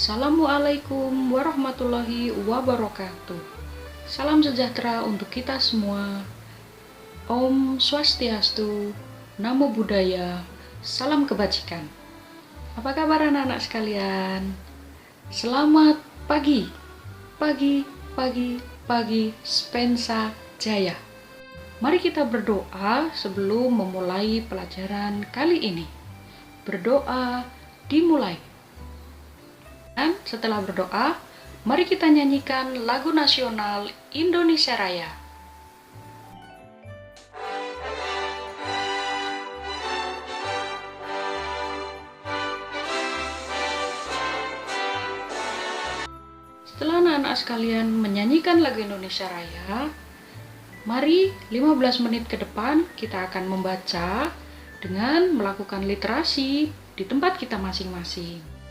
Assalamualaikum warahmatullahi wabarakatuh. Salam sejahtera untuk kita semua. Om Swastiastu, Namo Buddhaya, salam kebajikan. Apa kabar anak-anak sekalian? Selamat pagi, pagi, Spensa Jaya. Mari kita berdoa sebelum memulai pelajaran kali ini. Berdoa dimulai. Dan setelah berdoa, mari kita nyanyikan lagu nasional Indonesia Raya. Setelah anak-anak sekalian menyanyikan lagu Indonesia Raya, mari 15 menit ke depan kita akan membaca dengan melakukan literasi di tempat kita masing-masing.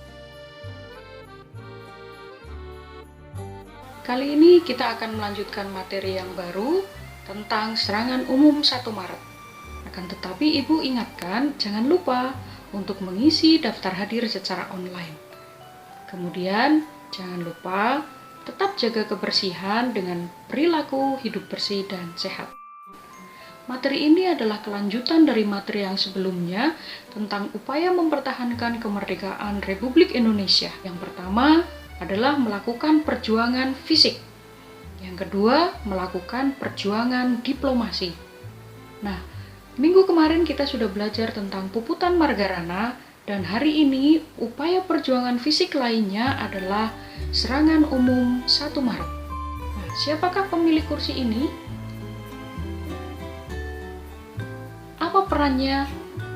Kali ini kita akan melanjutkan materi yang baru tentang serangan umum 1 Maret. Akan tetapi Ibu ingatkan, jangan lupa untuk mengisi daftar hadir secara online. Kemudian, jangan lupa tetap jaga kebersihan dengan perilaku hidup bersih dan sehat. Materi ini adalah kelanjutan dari materi yang sebelumnya tentang upaya mempertahankan kemerdekaan Republik Indonesia. Yang pertama adalah melakukan perjuangan fisik. Yang kedua, melakukan perjuangan diplomasi. Nah, minggu kemarin kita sudah belajar tentang puputan Margarana, dan hari ini upaya perjuangan fisik lainnya adalah serangan umum 1 Maret. Nah, siapakah pemilik kursi ini? Apa perannya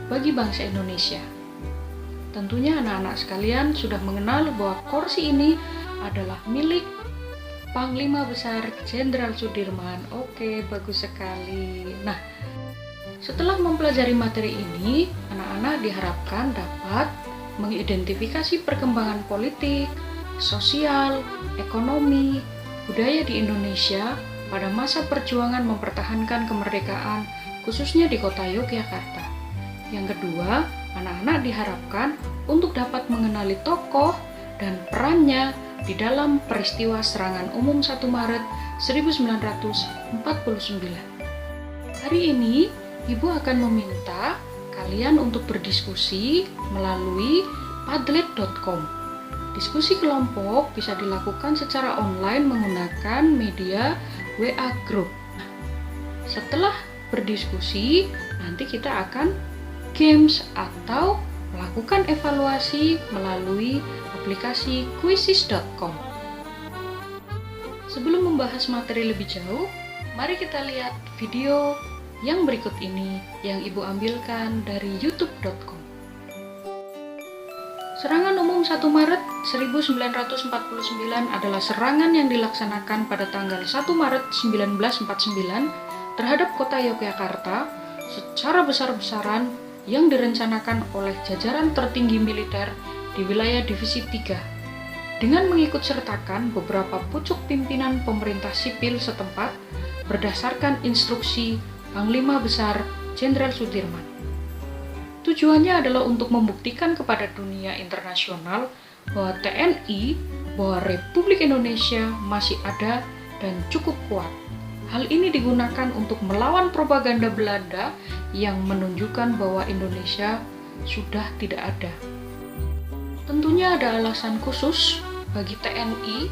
bagi bangsa Indonesia? Tentunya anak-anak sekalian sudah mengenal bahwa kursi ini adalah milik Panglima Besar Jenderal Sudirman. Oke, bagus sekali. Nah, setelah mempelajari materi ini, anak-anak diharapkan dapat mengidentifikasi perkembangan politik, sosial, ekonomi, budaya di Indonesia pada masa perjuangan mempertahankan kemerdekaan, khususnya di kota Yogyakarta. Yang kedua, anak-anak diharapkan untuk dapat mengenali tokoh dan perannya di dalam peristiwa serangan umum 1 Maret 1949. Hari ini, Ibu akan meminta kalian untuk berdiskusi melalui padlet.com. Diskusi kelompok bisa dilakukan secara online menggunakan media WA Group. Setelah berdiskusi, nanti kita akan games atau melakukan evaluasi melalui aplikasi quizzes.com. Sebelum membahas materi lebih jauh, mari kita lihat video yang berikut ini yang Ibu ambilkan dari youtube.com. Serangan umum 1 Maret 1949 adalah serangan yang dilaksanakan pada tanggal 1 Maret 1949 terhadap kota Yogyakarta secara besar-besaran yang direncanakan oleh jajaran tertinggi militer di wilayah Divisi 3 dengan mengikut sertakan beberapa pucuk pimpinan pemerintah sipil setempat berdasarkan instruksi Panglima Besar Jenderal Sudirman. Tujuannya adalah untuk membuktikan kepada dunia internasional bahwa TNI, bahwa Republik Indonesia masih ada dan cukup kuat. Hal ini digunakan untuk melawan propaganda Belanda yang menunjukkan bahwa Indonesia sudah tidak ada. Tentunya ada alasan khusus bagi TNI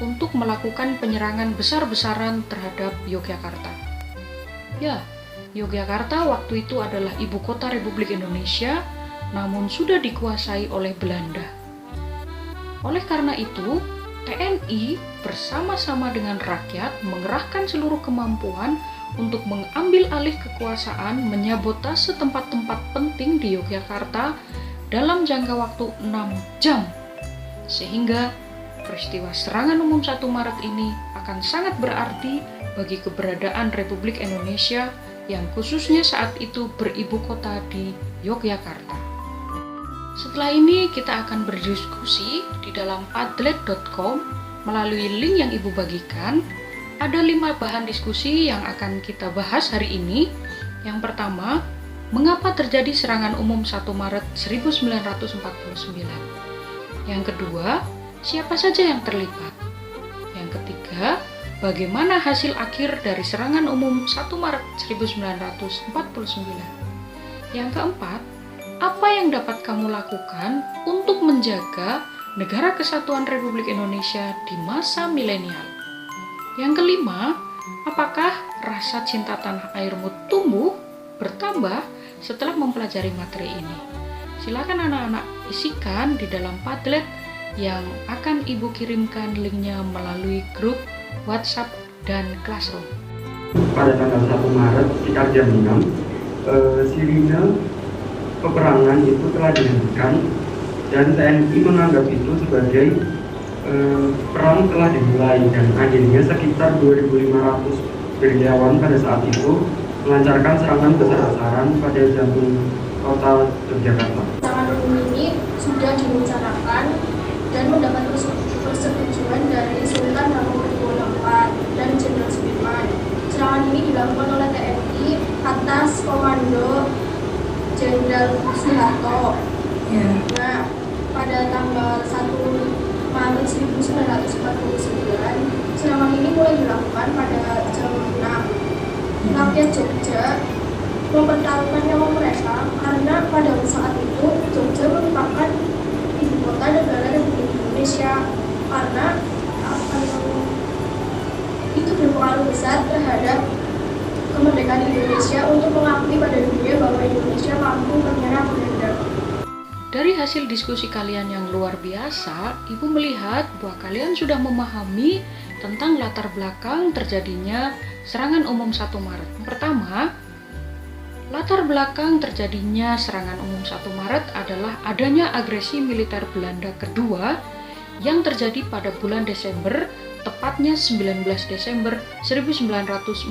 untuk melakukan penyerangan besar-besaran terhadap Yogyakarta. Ya, Yogyakarta waktu itu adalah ibu kota Republik Indonesia, namun sudah dikuasai oleh Belanda. Oleh karena itu, TNI bersama-sama dengan rakyat mengerahkan seluruh kemampuan untuk mengambil alih kekuasaan, menyabotase tempat-tempat penting di Yogyakarta dalam jangka waktu 6 jam. Sehingga peristiwa serangan umum 1 Maret ini akan sangat berarti bagi keberadaan Republik Indonesia yang khususnya saat itu beribu kota di Yogyakarta. Setelah ini kita akan berdiskusi di dalam padlet.com melalui link yang Ibu bagikan. Ada 5 bahan diskusi yang akan kita bahas hari ini. Yang pertama, mengapa terjadi serangan umum 1 Maret 1949? Yang kedua, Siapa saja yang terlibat? Yang ketiga, bagaimana hasil akhir dari serangan umum 1 Maret 1949? Yang keempat, apa yang dapat kamu lakukan untuk menjaga negara kesatuan Republik Indonesia di masa milenial? Yang kelima, apakah rasa cinta tanah airmu tumbuh, bertambah setelah mempelajari materi ini? Silakan anak-anak isikan di dalam Padlet yang akan Ibu kirimkan linknya melalui grup WhatsApp dan Classroom. Pada tanggal 1 Maret sekitar jam 6, sirine peperangan itu telah dihentikan dan TNI menganggap itu sebagai perang telah dimulai, dan akhirnya sekitar 2.500 gerilyawan pada saat itu melancarkan serangan besar-besaran pada jantung kota Yogyakarta. Serangan ini sudah direncanakan dan mendapat persetujuan dari Sultan Hamengkubuwono IV dan Jenderal Sudirman. Serangan ini dilakukan oleh TNI atas komando Jenderal Soeharto. Nah, pada tanggal 1 Maret 1949, serangan ini mulai dilakukan pada jam 6. Rakyat Jogja mempertaruhkan nyawa mereka karena pada saat itu Jogja merupakan ibu kota negara Republik Indonesia, karena itu berpengaruh besar terhadap kemerdekaan Indonesia untuk mengakui pada dunia bahwa Indonesia mampu menyerang Belanda. Dari hasil diskusi kalian yang luar biasa, Ibu melihat bahwa kalian sudah memahami tentang latar belakang terjadinya serangan umum 1 Maret. Pertama, latar belakang terjadinya serangan umum 1 Maret adalah adanya agresi militer Belanda kedua yang terjadi pada bulan Desember, tepatnya 19 Desember 1948.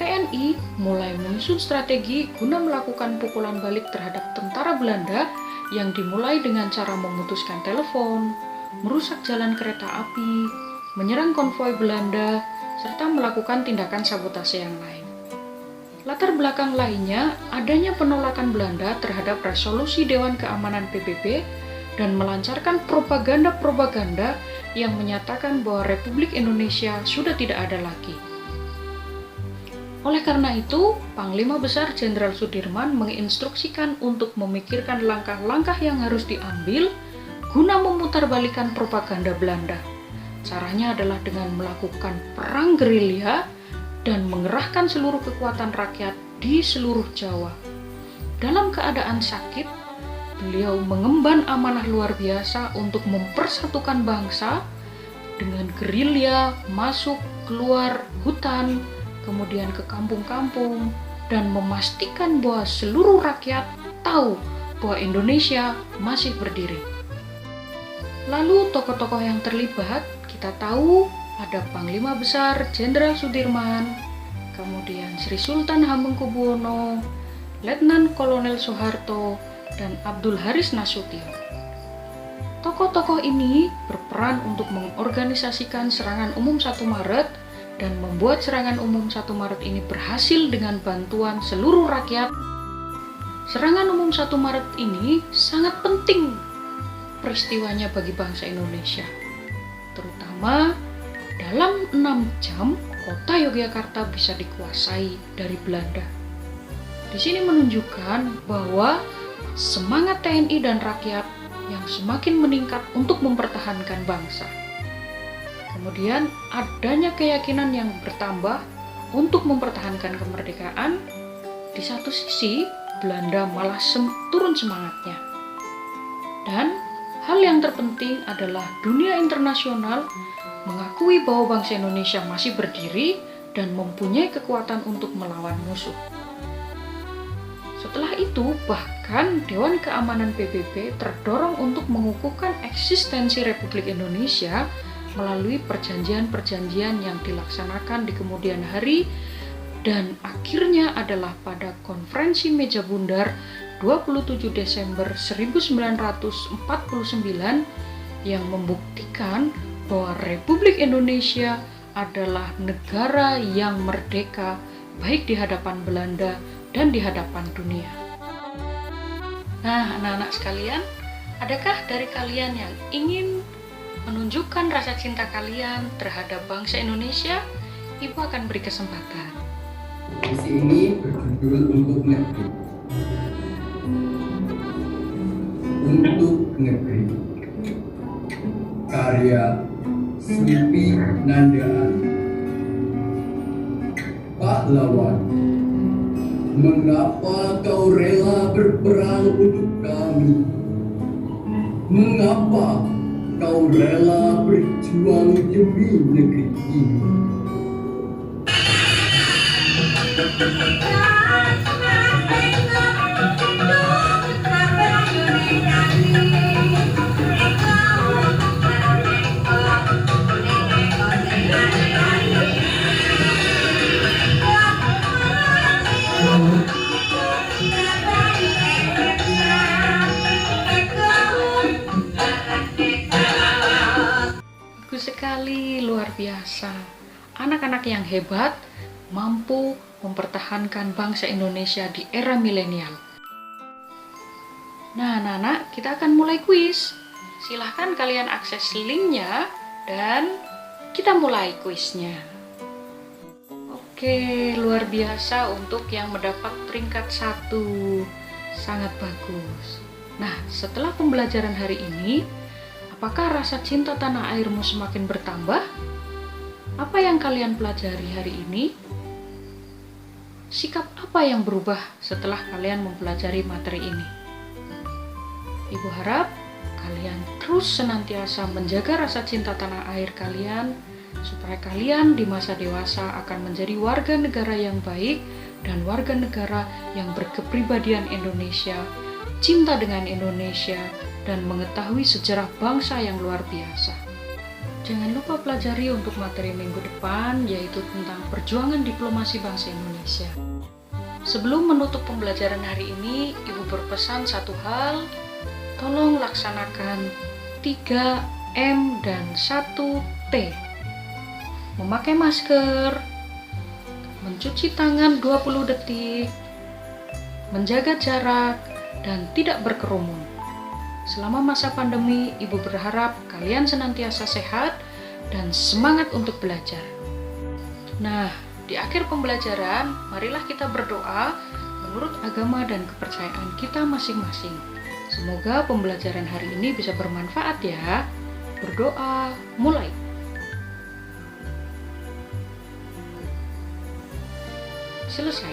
TNI mulai menyusun strategi guna melakukan pukulan balik terhadap tentara Belanda yang dimulai dengan cara memutuskan telepon, merusak jalan kereta api, menyerang konvoi Belanda, serta melakukan tindakan sabotase yang lain. Latar belakang lainnya adanya penolakan Belanda terhadap resolusi Dewan Keamanan PBB dan melancarkan propaganda-propaganda yang menyatakan bahwa Republik Indonesia sudah tidak ada lagi. Oleh karena itu, Panglima Besar Jenderal Sudirman menginstruksikan untuk memikirkan langkah-langkah yang harus diambil guna memutarbalikkan propaganda Belanda. Caranya adalah dengan melakukan perang gerilya dan mengerahkan seluruh kekuatan rakyat di seluruh Jawa. Dalam keadaan sakit, beliau mengemban amanah luar biasa untuk mempersatukan bangsa dengan gerilya masuk keluar hutan, kemudian ke kampung-kampung, dan memastikan bahwa seluruh rakyat tahu bahwa Indonesia masih berdiri. Lalu tokoh-tokoh yang terlibat, kita tahu ada Panglima Besar Jenderal Sudirman, kemudian Sri Sultan Hamengkubuwono, Letnan Kolonel Soeharto, dan Abdul Haris Nasution. Tokoh-tokoh ini berperan untuk mengorganisasikan serangan umum 1 Maret dan membuat serangan umum 1 Maret ini berhasil dengan bantuan seluruh rakyat. Serangan umum 1 Maret ini sangat penting peristiwanya bagi bangsa Indonesia. Terutama dalam 6 jam, kota Yogyakarta bisa dikuasai dari Belanda. Di sini menunjukkan bahwa semangat TNI dan rakyat yang semakin meningkat untuk mempertahankan bangsa. Kemudian adanya keyakinan yang bertambah untuk mempertahankan kemerdekaan. Di satu sisi, Belanda malah turun semangatnya. Dan hal yang terpenting adalah dunia internasional mengakui bahwa bangsa Indonesia masih berdiri dan mempunyai kekuatan untuk melawan musuh. Setelah itu, bahkan Dewan Keamanan PBB terdorong untuk mengukuhkan eksistensi Republik Indonesia melalui perjanjian-perjanjian yang dilaksanakan di kemudian hari, dan akhirnya adalah pada Konferensi Meja Bundar 27 Desember 1949 yang membuktikan bahwa Republik Indonesia adalah negara yang merdeka baik di hadapan Belanda dan di hadapan dunia. Nah, anak-anak sekalian, Adakah dari kalian yang ingin menunjukkan rasa cinta kalian terhadap bangsa Indonesia? Ibu akan beri kesempatan. Puisi ini berjudul Untuk Negeri. Untuk Negeri, karya Supi Nandaan. Pahlawan, mengapa kau rela berperang untuk kami? Mengapa kau rela berjuang demi negeri ini? Bagus sekali, luar biasa. Anak-anak yang hebat mampu mempertahankan bangsa Indonesia di era milenial. Nah, anak-anak, kita akan mulai kuis. Silahkan kalian akses linknya dan kita mulai kuisnya. Oke, luar biasa untuk yang mendapat peringkat 1. Sangat bagus. Nah, setelah pembelajaran hari ini, apakah rasa cinta tanah airmu semakin bertambah? Apa yang kalian pelajari hari ini? Sikap apa yang berubah setelah kalian mempelajari materi ini? Ibu harap kalian terus senantiasa menjaga rasa cinta tanah air kalian, supaya kalian di masa dewasa akan menjadi warga negara yang baik dan warga negara yang berkepribadian Indonesia, cinta dengan Indonesia, dan mengetahui sejarah bangsa yang luar biasa. Jangan lupa pelajari untuk materi minggu depan, yaitu tentang perjuangan diplomasi bangsa Indonesia. Sebelum menutup pembelajaran hari ini, Ibu berpesan satu hal, tolong laksanakan 3M dan 1T. Memakai masker, mencuci tangan 20 detik, menjaga jarak, dan tidak berkerumun. Selama masa pandemi, Ibu berharap kalian senantiasa sehat dan semangat untuk belajar. Nah, di akhir pembelajaran, marilah kita berdoa menurut agama dan kepercayaan kita masing-masing. Semoga pembelajaran hari ini bisa bermanfaat ya. Berdoa, mulai. Selesai.